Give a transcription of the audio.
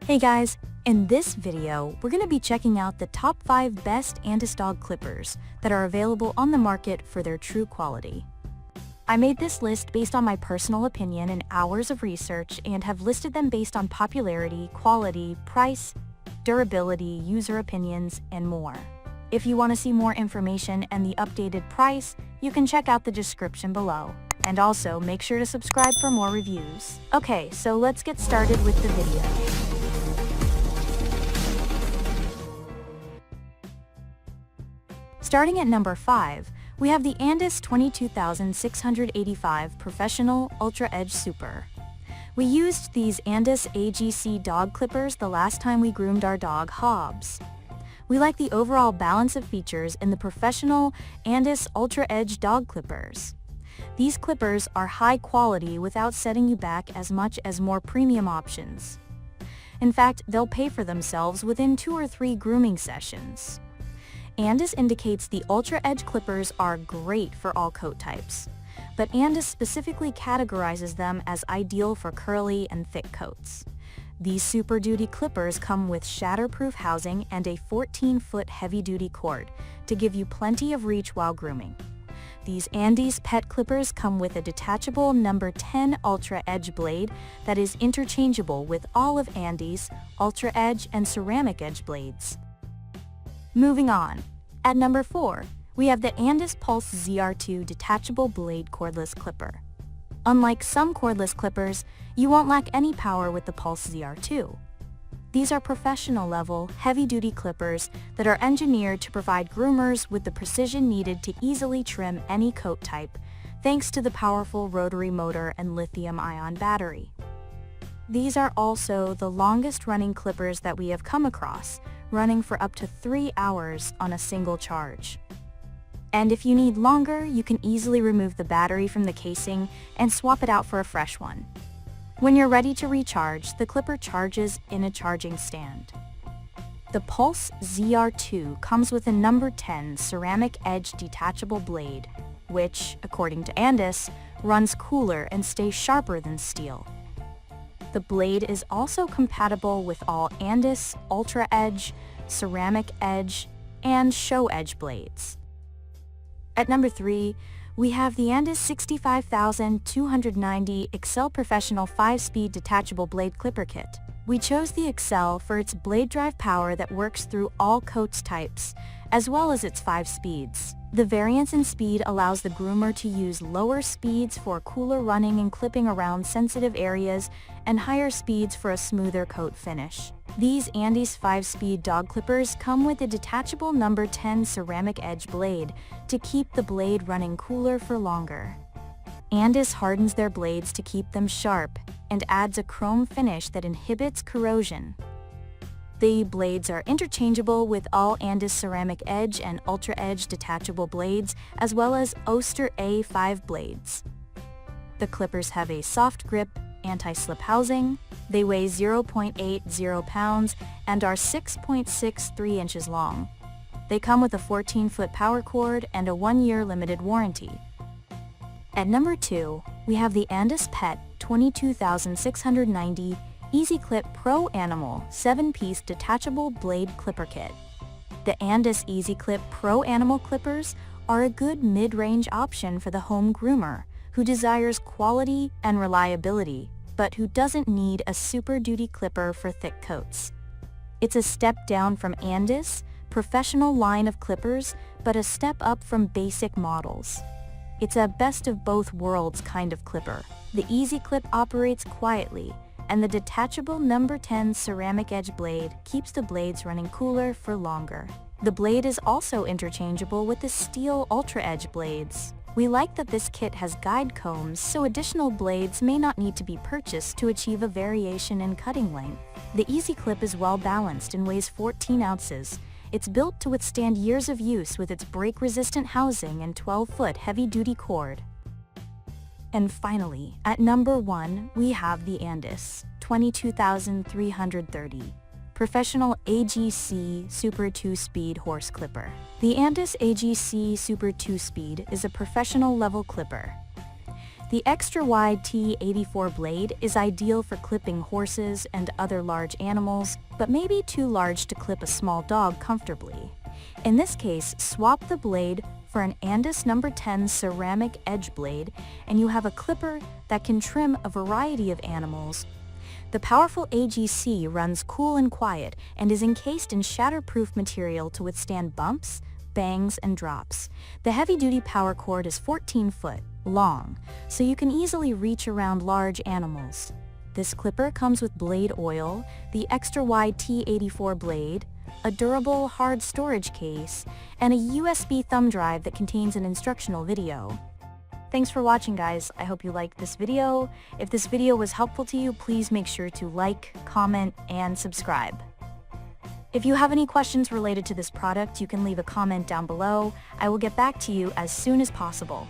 Hey guys, in this video, we're going to be checking out the top 5 best Andis dog clippers that are available on the market for their true quality. I made this list based on my personal opinion and hours of research and have listed them based on popularity, quality, price, durability, user opinions, and more. If you want to see more information and the updated price, you can check out the description below. And also, make sure to subscribe for more reviews. Okay, so let's get started with the video. Starting at number 5, we have the Andis 22685 Professional UltraEdge Super. We used these Andis AGC dog clippers the last time we groomed our dog Hobbs. We like the overall balance of features in the professional Andis UltraEdge dog clippers. These clippers are high quality without setting you back as much as more premium options. In fact, they'll pay for themselves within 2 or 3 grooming sessions. Andis indicates the UltraEdge clippers are great for all coat types, but Andis specifically categorizes them as ideal for curly and thick coats. These Super Duty clippers come with shatterproof housing and a 14-foot heavy-duty cord to give you plenty of reach while grooming. These Andis pet clippers come with a detachable number 10 UltraEdge blade that is interchangeable with all of Andis, UltraEdge, and ceramic edge blades. Moving on, at number 4, we have the Andis Pulse ZR2 Detachable Blade Cordless Clipper. Unlike some cordless clippers, you won't lack any power with the Pulse ZR2. These are professional-level, heavy-duty clippers that are engineered to provide groomers with the precision needed to easily trim any coat type, thanks to the powerful rotary motor and lithium-ion battery. These are also the longest-running clippers that we have come across, running for up to 3 hours on a single charge. And if you need longer, you can easily remove the battery from the casing and swap it out for a fresh one. When you're ready to recharge, the clipper charges in a charging stand. The Pulse ZR2 comes with a number 10 ceramic edge detachable blade, which, according to Andis, runs cooler and stays sharper than steel. The blade is also compatible with all Andis, UltraEdge, ceramic edge, and show edge blades. At number 3, we have the Andis 65290 Excel Professional 5-Speed Detachable Blade Clipper Kit. We chose the Excel for its blade drive power that works through all coats types, as well as its 5 speeds. The variance in speed allows the groomer to use lower speeds for cooler running and clipping around sensitive areas and higher speeds for a smoother coat finish. These Andis 5-speed dog clippers come with a detachable number 10 ceramic edge blade to keep the blade running cooler for longer. Andis hardens their blades to keep them sharp and adds a chrome finish that inhibits corrosion. The blades are interchangeable with all Andis ceramic edge and UltraEdge detachable blades, as well as Oster A5 blades. The clippers have a soft grip, anti-slip housing. They weigh 0.80 pounds and are 6.63 inches long. They come with a 14-foot power cord and a 1-year limited warranty. At number 2, we have the Andis Pet 22690 EasyClip Pro Animal 7-piece Detachable Blade Clipper Kit. The Andis EasyClip Pro Animal Clippers are a good mid-range option for the home groomer who desires quality and reliability, but who doesn't need a Super Duty clipper for thick coats. It's a step down from Andis' professional line of clippers, but a step up from basic models. It's a best of both worlds kind of clipper. The EasyClip operates quietly, and the detachable number 10 ceramic edge blade keeps the blades running cooler for longer. The blade is also interchangeable with the steel UltraEdge blades. We like that this kit has guide combs, so additional blades may not need to be purchased to achieve a variation in cutting length. The EasyClip is well balanced and weighs 14 ounces. It's built to withstand years of use with its break-resistant housing and 12-foot heavy-duty cord. And finally, at number 1, we have the Andis 22330 Professional AGC Super 2-Speed Horse Clipper. The Andis AGC Super 2-Speed is a professional level clipper. The extra-wide T84 blade is ideal for clipping horses and other large animals, but may be too large to clip a small dog comfortably. In this case, swap the blade for an Andis No. 10 ceramic edge blade, and you have a clipper that can trim a variety of animals. The powerful AGC runs cool and quiet and is encased in shatterproof material to withstand bumps, bangs, and drops. The heavy-duty power cord is 14 foot long, so you can easily reach around large animals. This clipper comes with blade oil, the extra-wide T84 blade, a durable hard storage case, and a USB thumb drive that contains an instructional video. Thanks for watching, guys. I hope you liked this video. If this video was helpful to you, please make sure to like, comment, and subscribe. If you have any questions related to this product, you can leave a comment down below. I will get back to you as soon as possible.